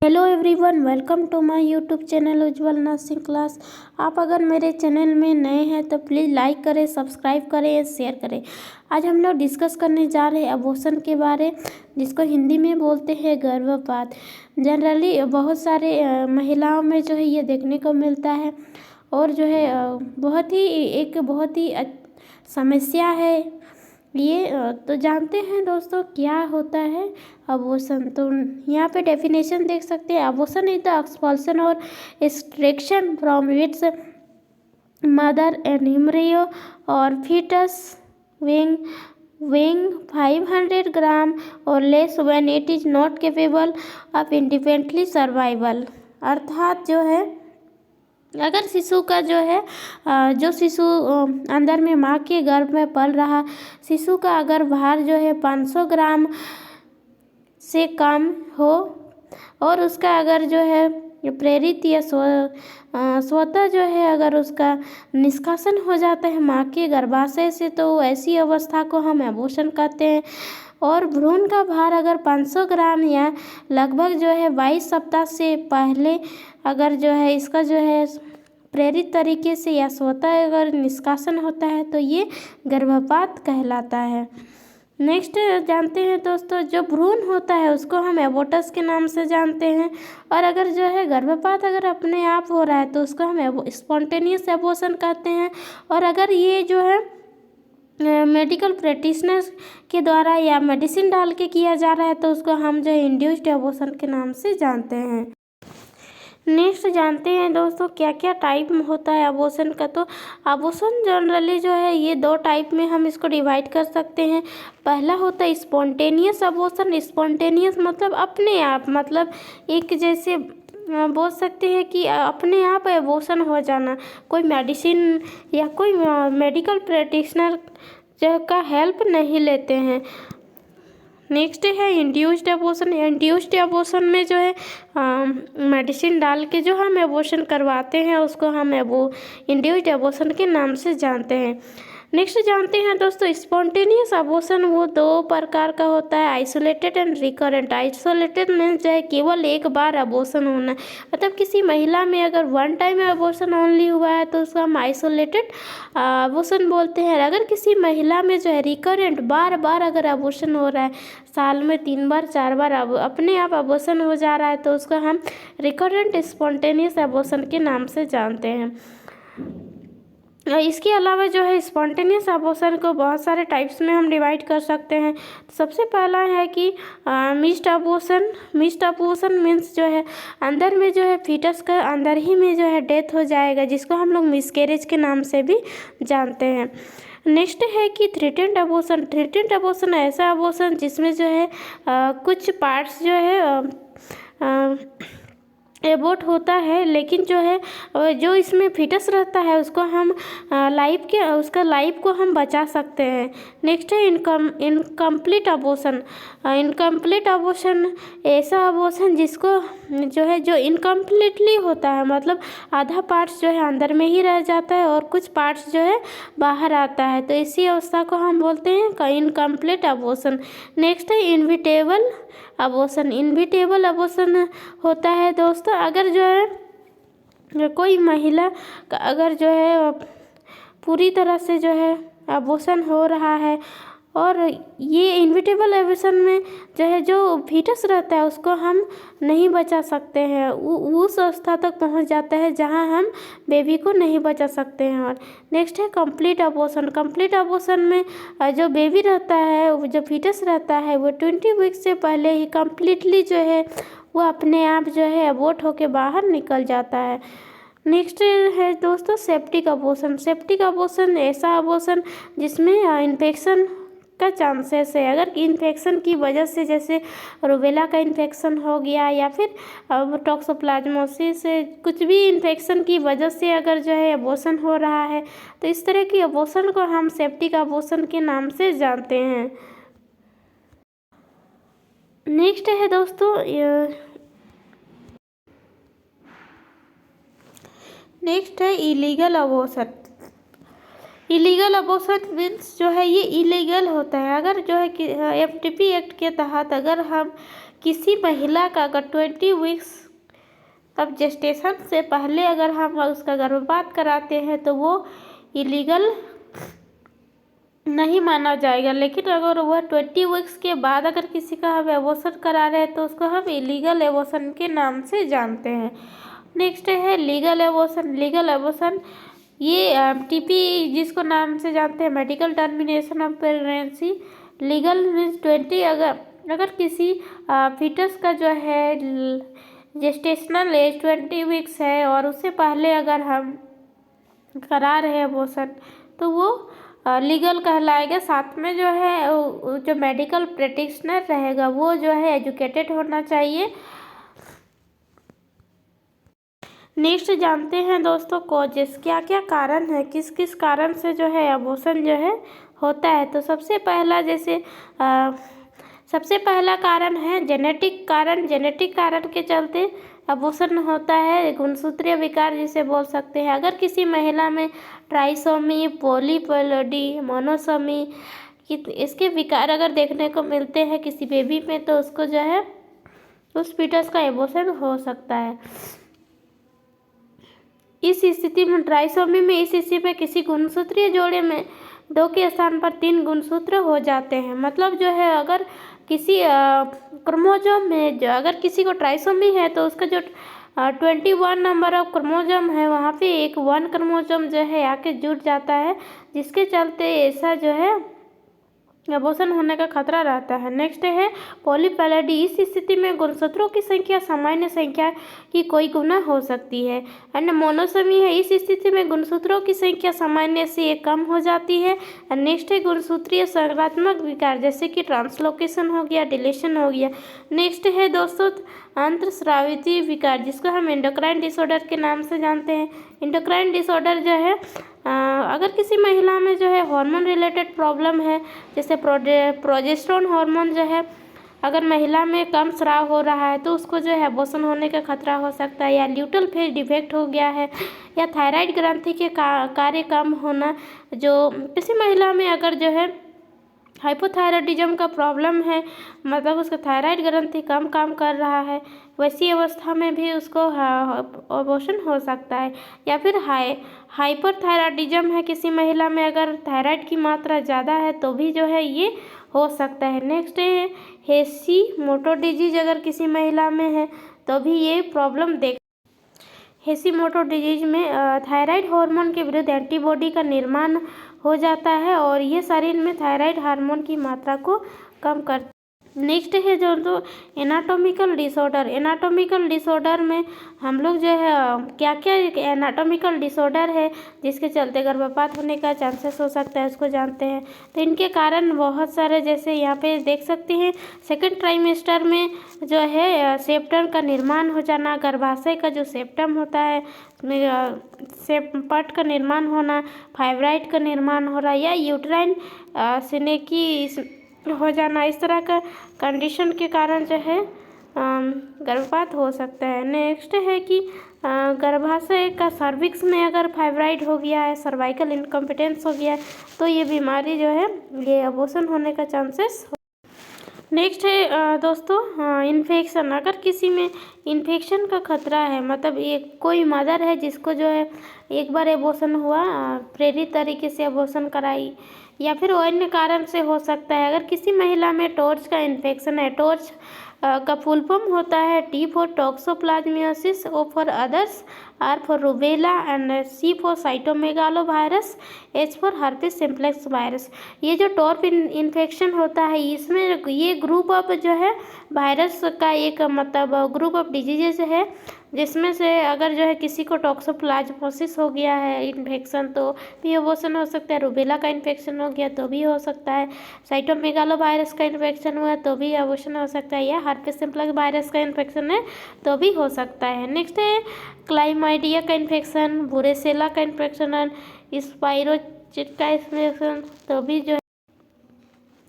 Hello everyone, welcome to my YouTube channel Ujjwal nursing class. आप अगर मेरे चैनल में नए हैं तो प्लीज़ लाइक करें, सब्सक्राइब करें, शेयर करें। आज हम लोग डिस्कस करने जा रहे हैं अबॉर्शन के बारे, जिसको हिंदी में बोलते हैं गर्भपात। जनरली बहुत सारे महिलाओं में जो है ये देखने को मिलता है और जो है बहुत ही समस्या है ये। तो जानते हैं दोस्तों क्या होता है अबॉर्शन। तो यहाँ पे डेफिनेशन देख सकते हैं। अबॉर्शन इज द एक्सपल्शन और extraction from its mother and embryo और फीटस weighing 500 ग्राम और less when it is not capable of independently survival. अर्थात जो है अगर शिशु का जो शिशु अंदर में माँ के गर्भ में पल रहा शिशु का अगर भार जो है 500 ग्राम से कम हो और उसका अगर जो है प्रेरित या स्वतः जो है अगर उसका निष्कासन हो जाता है माँ के गर्भाशय से, तो ऐसी अवस्था को हम अबॉर्शन कहते हैं। और भ्रूण का भार अगर 500 ग्राम या लगभग जो है 22 सप्ताह से पहले अगर जो है इसका जो है प्रेरित तरीके से या स्वतः अगर निष्कासन होता है तो ये गर्भपात कहलाता है। नेक्स्ट जानते हैं दोस्तों, जो भ्रूण होता है उसको हम एबॉर्टस के नाम से जानते हैं। और अगर जो है गर्भपात अगर अपने आप हो रहा है तो उसको हम स्पॉन्टेनियस एबॉर्शन कहते हैं। और अगर ये जो है मेडिकल प्रैक्टिशनर के द्वारा या मेडिसिन डाल के किया जा रहा है तो उसको हम जो है इंड्यूस्ड एबॉर्शन के नाम से जानते हैं। नेक्स्ट जानते हैं दोस्तों क्या क्या टाइप में होता है अबॉर्शन का। तो अबॉर्शन जनरली जो है ये 2 टाइप में हम इसको डिवाइड कर सकते हैं। पहला होता है स्पॉन्टेनियस अबॉर्शन। स्पॉन्टेनियस मतलब अपने आप, मतलब एक जैसे बोल सकते हैं कि अपने आप अबॉर्शन हो जाना, कोई मेडिसिन या कोई मेडिकल प्रैक्टिशनर जो का हेल्प नहीं लेते हैं। नेक्स्ट है इंड्यूस्ड एबॉर्शन। इंड्यूस्ड एबॉर्शन में जो है मेडिसिन डाल के जो हम एबॉर्शन करवाते हैं उसको हम इंड्यूस्ड एबॉर्शन के नाम से जानते हैं। नेक्स्ट जानते हैं दोस्तों स्पॉन्टेनियस अबॉर्शन वो 2 प्रकार का होता है, isolated and recurrent. Isolated means जो है केवल एक बार अबॉर्शन होना, मतलब किसी महिला में अगर 1 टाइम अबॉर्शन ओनली हुआ है तो उसको हम आइसोलेटेड अबॉर्शन बोलते हैं। अगर किसी महिला में जो है रिकरेंट बार बार अगर अबॉर्शन हो रहा है, साल में 3 बार 4 बार अपने आप अबॉर्शन हो जा रहा है तो उसको हम रिकरेंट स्पॉन्टेनियस अबॉर्शन के नाम से जानते हैं। इसके अलावा जो है स्पॉन्टेनियस अबॉर्शन को बहुत सारे टाइप्स में हम डिवाइड कर सकते हैं। सबसे पहला है कि missed abortion. Missed abortion means जो है अंदर में जो है फीटस का अंदर ही में जो है डेथ हो जाएगा, जिसको हम लोग मिसकैरेज के नाम से भी जानते हैं। नेक्स्ट है कि थ्रेटेंड अबॉर्शन। थ्रेटेंड अबॉर्शन ऐसा अबॉर्शन जिसमें जो है कुछ पार्ट्स जो है एबॉर्ट होता है, लेकिन जो है जो इसमें फीटस रहता है उसको हम उसका लाइफ को हम बचा सकते हैं। नेक्स्ट है इनकम्प्लीट अबॉर्शन। इनकम्प्लीट अबॉर्शन ऐसा अबॉर्शन जिसको जो इनकम्प्लीटली होता है, मतलब आधा पार्ट्स जो है अंदर में ही रह जाता है और कुछ पार्ट्स जो है बाहर आता है, तो इसी अवस्था को हम बोलते हैं इनकम्प्लीट अबॉर्शन। नेक्स्ट है इनविटेबल अबॉर्शन। इनविटेबल अबॉर्शन होता है दोस्तों अगर जो है कोई महिला का अगर जो है पूरी तरह से जो है अबॉर्शन हो रहा है और ये इनविटेबल अबॉर्शन में जो है जो फीटस रहता है उसको हम नहीं बचा सकते हैं, उस अवस्था तक पहुंच जाता है जहां हम बेबी को नहीं बचा सकते हैं। और नेक्स्ट है कंप्लीट अबॉर्शन। कंप्लीट अबॉर्शन में जो बेबी रहता है, जो फीटस रहता है, वो 20 वीक से पहले ही कम्प्लीटली जो है वो अपने आप जो है अबॉर्ट होके बाहर निकल जाता है। नेक्स्ट है दोस्तों सेप्टिक अबॉर्शन। सेप्टिक अबॉर्शन ऐसा अबॉर्शन जिसमें इन्फेक्शन का चांसेस है। अगर इन्फेक्शन की वजह से जैसे रूबेला का इन्फेक्शन हो गया या फिर टॉक्सोप्लाज्मोसिस से कुछ भी इन्फेक्शन की वजह से अगर जो है अबॉर्शन हो रहा है तो इस तरह की अबॉर्शन को हम सेप्टिक अबॉर्शन के नाम से जानते हैं। नेक्स्ट है दोस्तों नेक्स्ट है illegal abortion. Illegal abortion means जो है ये इलीगल होता है अगर जो है कि FTP एक्ट के तहत अगर हम किसी महिला का अगर 20 वीक्स तब जेस्टेशन से पहले अगर हम उसका गर्भपात कराते हैं तो वो इलीगल नहीं माना जाएगा। लेकिन अगर वह 20 वीक्स के बाद अगर किसी का हम एबॉर्शन करा रहे हैं तो उसको हम इलीगल एबॉर्शन के नाम से जानते हैं। नेक्स्ट है लीगल एबॉर्शन। लीगल एबॉर्शन ये टीपी जिसको नाम से जानते हैं, medical termination of pregnancy. Legal means 20 अगर किसी फीटस का जो है जेस्टेशनल एज 20 वीक्स है और उससे पहले अगर हम करा रहे हैं एबॉर्शन तो वो लीगल कहलाएगा। साथ में जो है जो मेडिकल प्रैक्टिशनर रहेगा वो जो है एजुकेटेड होना चाहिए। नेक्स्ट जानते हैं दोस्तों कॉजेस, क्या क्या कारण है, किस किस कारण से जो है एबॉर्शन जो है होता है। तो सबसे पहला कारण है जेनेटिक कारण। जेनेटिक कारण के चलते एबॉर्शन होता है। गुणसूत्रीय विकार जिसे बोल सकते हैं। अगर किसी महिला में ट्राइसोमी, पॉलीप्लोइडी, मोनोसोमी इसके विकार अगर देखने को मिलते हैं किसी बेबी में तो उसको जो है उस फीटस का एबॉर्शन हो सकता है। इस स्थिति में ट्राइसोमी में इस स्थिति में किसी गुणसूत्रीय जोड़े में 2 के स्थान पर 3 गुणसूत्र हो जाते हैं। मतलब जो है अगर किसी क्रोमोसोम में जो अगर किसी को ट्राइसोमी है तो उसका जो 21 नंबर ऑफ क्रोमोसोम है वहाँ पे एक 1 क्रोमोसोम जो है आके जुड़ जाता है, जिसके चलते ऐसा जो है एबॉर्शन होने का खतरा रहता है। नेक्स्ट है पॉलीप्लोइडी। इस स्थिति में गुणसूत्रों की संख्या सामान्य संख्या की कोई गुना हो सकती है। एंड मोनोसोमी है। इस स्थिति में गुणसूत्रों की संख्या सामान्य से कम हो जाती है। नेक्स्ट है गुणसूत्रीय सकारात्मक विकार जैसे कि ट्रांसलोकेशन हो गया, डिलीशन हो गया। नेक्स्ट है दोस्तों अंतःस्रावी विकार जिसको हम एंडोक्राइन डिसऑर्डर के नाम से जानते हैं। एंडोक्राइन डिसऑर्डर जो है अगर किसी महिला में जो है हार्मोन रिलेटेड प्रॉब्लम है, जैसे प्रोजेस्टेरोन हार्मोन जो है अगर महिला में कम स्राव हो रहा है तो उसको जो है एबॉर्शन होने का खतरा हो सकता है। या ल्यूटल फेज डिफेक्ट हो गया है, या थायराइड ग्रंथि के कार्य कम होना। जो किसी महिला में अगर जो है हाइपोथायराइडिज्म का प्रॉब्लम है, मतलब उसका थायराइड ग्रंथि कम काम कर रहा है, वैसी अवस्था में भी उसको एबॉर्शन हो सकता है। या फिर हाइपरथायराइडिज्म है किसी महिला में, अगर थायराइड की मात्रा ज़्यादा है तो भी जो है ये हो सकता है। नेक्स्ट है हेशीमोटो डिजीज। अगर किसी महिला में है तो भी ये प्रॉब्लम हेशीमोटो डिजीज में थायराइड हार्मोन के विरुद्ध एंटीबॉडी का निर्माण हो जाता है और ये शरीर में थायराइड हार्मोन की मात्रा को कम करता है। नेक्स्ट है जो तो एनाटॉमिकल डिसऑर्डर। एनाटॉमिकल डिसऑर्डर में हम लोग जो है क्या क्या एनाटॉमिकल डिसऑर्डर है जिसके चलते गर्भपात होने का चांसेस हो सकता है उसको जानते हैं। तो इनके कारण बहुत सारे, जैसे यहाँ पे देख सकते हैं सेकंड ट्राइमेस्टर में जो है सेप्टम का निर्माण हो जाना, गर्भाशय का जो सेप्टम होता है सेप्ट का निर्माण होना, फाइब्राइड का निर्माण हो रहा, या यूट्राइन सिनेकी हो जाना, इस तरह का कंडीशन के कारण जो है गर्भपात हो सकता है। नेक्स्ट है कि गर्भाशय का सर्विक्स में अगर फाइब्राइड हो गया है, सर्वाइकल इनकम्पिटेंस हो गया है तो ये बीमारी जो है ये एबॉर्शन होने का चांसेस। नेक्स्ट है दोस्तों इन्फेक्शन। अगर किसी में इन्फेक्शन का खतरा है, मतलब ये कोई मदर है जिसको जो है एक बार एबॉर्शन हुआ, प्रेरित तरीके से एबॉर्शन कराई, या फिर अन्य कारण से हो सकता है। अगर किसी महिला में टॉर्च का इन्फेक्शन है, टॉर्च का फुल फॉर्म होता है T for toxoplasmosis, O for others, R for rubella and C for cytomegalovirus, H for herpes simplex virus. ये जो टॉर्च इन्फेक्शन होता है इसमें ये ग्रुप ऑफ जो है वायरस का एक मतलब ग्रुप ऑफ डिजीजेज है, जिसमें से अगर जो है किसी को टॉक्सोप्लाज्मोसिस हो गया है इन्फेक्शन तो भी एबॉर्शन हो सकता है, रूबेला का इन्फेक्शन हो गया तो भी हो सकता है, साइटोमेगालोवायरस का इन्फेक्शन हुआ तो भी एबॉर्शन हो सकता है, या हर्पिस सिम्प्लेक्स वायरस का इन्फेक्शन है तो भी हो सकता है। नेक्स्ट है क्लाइमाइडिया का इन्फेक्शन, बुरेसेला का इन्फेक्शन एंड स्पाइरोचिट का इन्फेक्शन तो भी जो है।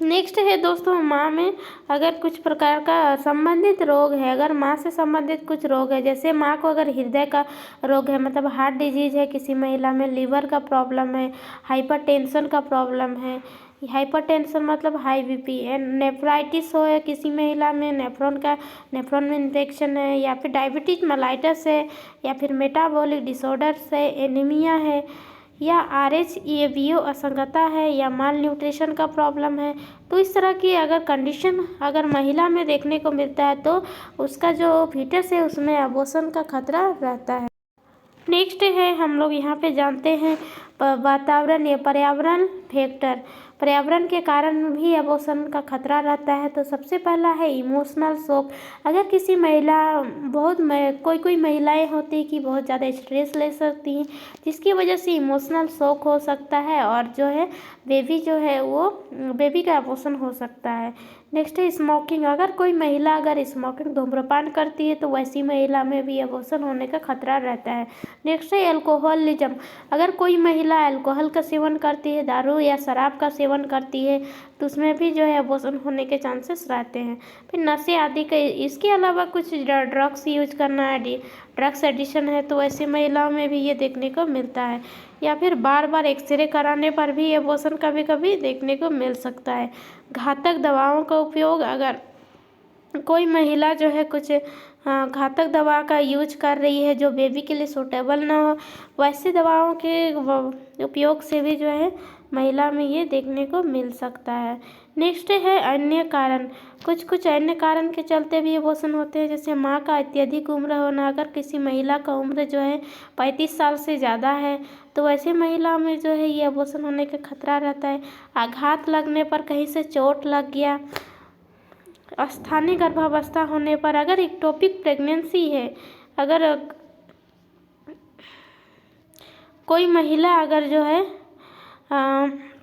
नेक्स्ट है दोस्तों माँ में अगर कुछ प्रकार का संबंधित रोग है, अगर माँ से संबंधित कुछ रोग है, जैसे माँ को अगर हृदय का रोग है, मतलब हार्ट डिजीज है किसी महिला में, लीवर का प्रॉब्लम है, हाइपरटेंशन का प्रॉब्लम है, हाइपरटेंशन मतलब हाई बीपी, नेफ्राइटिस हो या किसी महिला में नेफ्रॉन में इन्फेक्शन है, या फिर डायबिटीज मेलाइटस है, या फिर मेटाबॉलिक डिसऑर्डर्स है, एनीमिया है, या RH-EBO असंगतता है, या माल न्यूट्रिशन का प्रॉब्लम है। तो इस तरह की अगर कंडीशन अगर महिला में देखने को मिलता है तो उसका जो फीटस है उसमें अबॉर्शन का खतरा रहता है। नेक्स्ट है हम लोग यहाँ पे जानते हैं वातावरण या पर्यावरण फैक्टर, पर्यावरण के कारण भी अबॉर्शन का खतरा रहता है। तो सबसे पहला है इमोशनल शॉक। अगर किसी महिला कोई महिलाएं होती हैं कि बहुत ज़्यादा स्ट्रेस ले सकती हैं, जिसकी वजह से इमोशनल शॉक हो सकता है और जो है बेबी का अबॉर्शन हो सकता है। नेक्स्ट है स्मोकिंग। अगर कोई महिला अगर स्मोकिंग धूम्रपान करती है तो वैसी महिला में भी अबॉर्शन होने का खतरा रहता है। नेक्स्ट है एल्कोहलिज्म। अगर कोई महिला अल्कोहल का सेवन करती है, दारू या शराब का सेवन करती है, तो उसमें भी जो है अबॉर्शन होने के चांसेस रहते हैं। फिर नशे आदि के इसके अलावा कुछ ड्रग्स यूज करना है, ड्रग्स एडिक्शन है, तो ऐसी महिलाओं में भी ये देखने को मिलता है। या फिर बार बार एक्सरे कराने पर भी अबॉर्शन कभी कभी देखने को मिल सकता है। घातक दवाओं का उपयोग। अगर कोई महिला जो है कुछ घातक दवा का यूज कर रही है जो बेबी के लिए सूटेबल ना हो, वैसी दवाओं के उपयोग से भी जो है महिला में ये देखने को मिल सकता है। नेक्स्ट है अन्य कारण। कुछ अन्य कारण के चलते भी अबॉर्शन होते हैं, जैसे माँ का अत्यधिक उम्र होना। अगर किसी महिला का उम्र जो है 35 साल से ज़्यादा है तो वैसे महिला में जो है ये अबॉर्शन होने का खतरा रहता है। आघात लगने पर, कहीं से चोट लग गया, स्थानीय गर्भावस्था होने पर, अगर इक्टोपिक प्रेगनेंसी है, अगर कोई महिला अगर जो है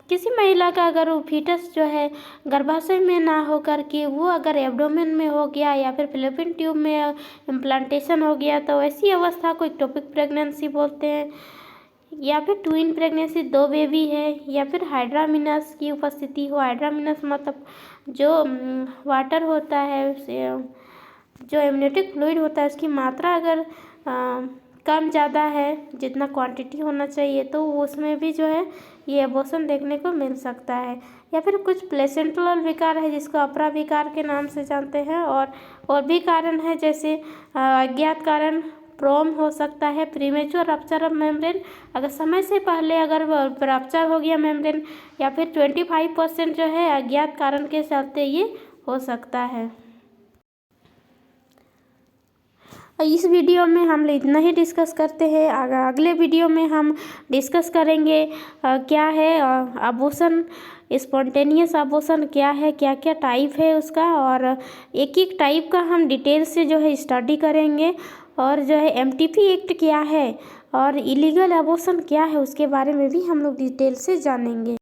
किसी महिला का अगर वो फीटस जो है गर्भाशय में ना होकर के वो अगर एब्डोमेन में हो गया या फिर फैलोपियन ट्यूब में इम्प्लांटेशन हो गया तो ऐसी अवस्था को इक्टोपिक प्रेगनेंसी बोलते हैं। या फिर ट्विन प्रेगनेंसी, 2 बेबी है, या फिर हाइड्रामिनस की उपस्थिति हो। हाइड्रामिनस मतलब जो वाटर होता है, जो एमनियोटिक फ्लूइड होता है उसकी मात्रा अगर कम ज़्यादा है, जितना क्वांटिटी होना चाहिए, तो उसमें भी जो है ये अबॉर्शन देखने को मिल सकता है। या फिर कुछ प्लेसेंटल विकार है जिसको अपरा विकार के नाम से जानते हैं, और भी कारण है जैसे अज्ञात कारण प्रोम हो सकता है, प्रीमेच्योर रप्चर ऑफ मेम्ब्रेन, अगर समय से पहले अगर रप्चर हो गया मेम्ब्रेन, या फिर 25% जो है अज्ञात कारण के चलते ये हो सकता है। इस वीडियो में हम इतना ही डिस्कस करते हैं। अगले वीडियो में हम डिस्कस करेंगे क्या है अबॉर्शन, स्पॉन्टेनियस अबॉर्शन क्या है, क्या क्या टाइप है उसका, और एक एक टाइप का हम डिटेल से जो है स्टडी करेंगे, और जो है MTP एक्ट क्या है और इलीगल अबॉर्शन क्या है उसके बारे में भी हम लोग डिटेल से जानेंगे।